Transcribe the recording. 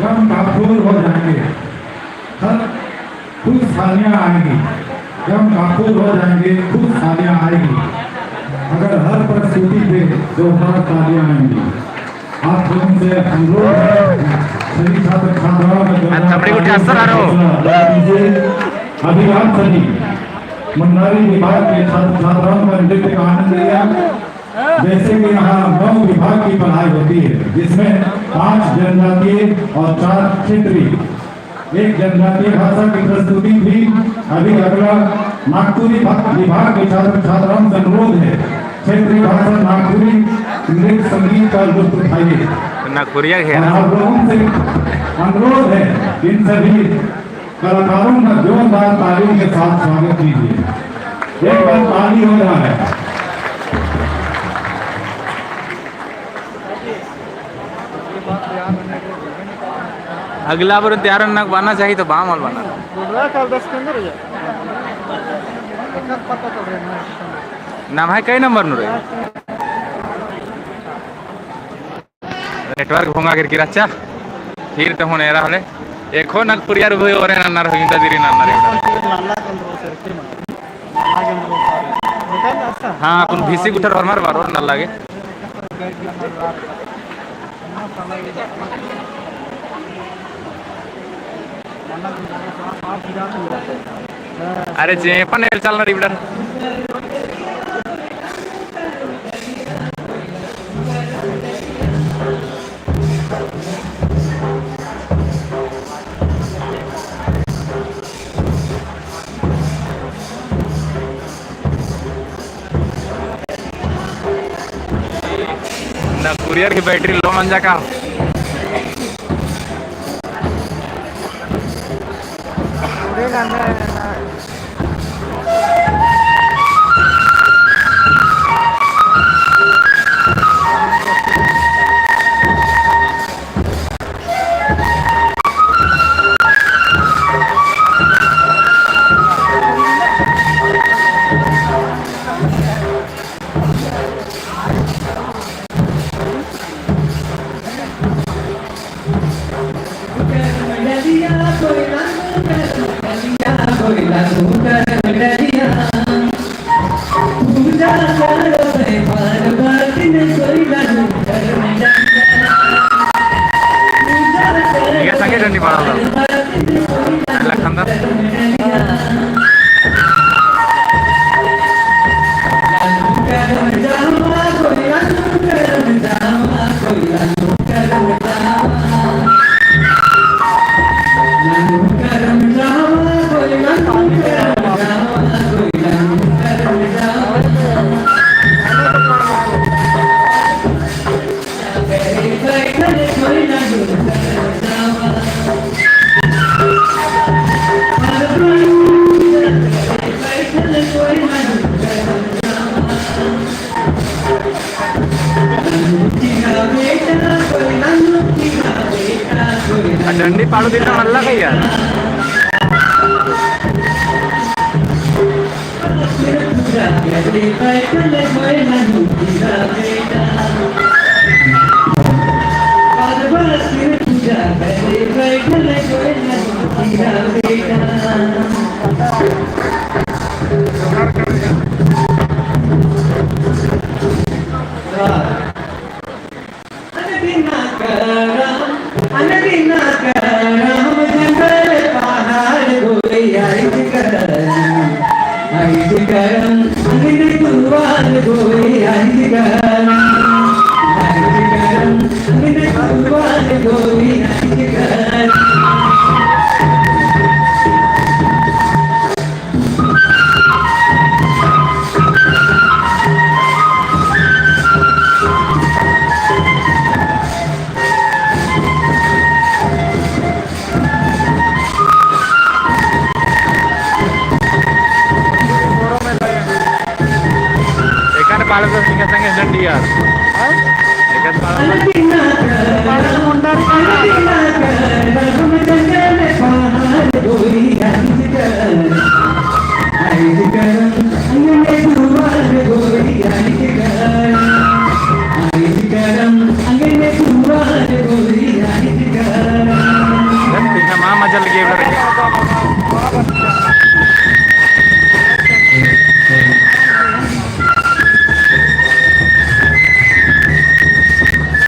गम काफूर हो जाएंगे, खुशहालियाँ आएंगी। गम काफूर हो जाएंगे, खुशहालियाँ आएगी अगर हर प्रस्तुति पे जोरदार तालियां आएंगी। आप लोगों से अनुरोध है, सभी छात्र छात्राओं अभी आप सभी मंडारी विभाग के छात्र छात्राओं का नृत्य का आनंद लिया। जैसे कि यहाँ 9 विभाग की पढ़ाई होती है, जिसमें 5 जनजातीय और 4 क्षेत्रीय। एक जनजातीय भाषा की प्रस्तुति थी। अभी अगला नागपुरी विभाग के छात्र छात्राओं से अनुरोध है, क्षेत्रीय भाषा नागपुरी नृत्य संगीत का लुत्फ उठाइए। आप लोगों से अनुरोध है, इन सभी कलाकारों का जोरदार तालियों के साथ स्वागत कीजिए। एक बार ताली हो रहा है। अगला बार तैयार बनना चाहिए तो बामल बना नाम है कई नंबर नु नेटवर्क भोंगा गिर किराचा फिर तो होने रहा है एको नागपुरिया रुई और नन्ना रोहिंदा दिरी नन्ना हाँ कुन भीसी गुठर और मार बारो न लागे अरे जेपन एल चलना रिबडर ना कुरियर की बैटरी लो मंजा का दंडी पाडू दिला म्हणला काय यार एकाने पाळत असली का सांगे दंडी यार एकाच पाळत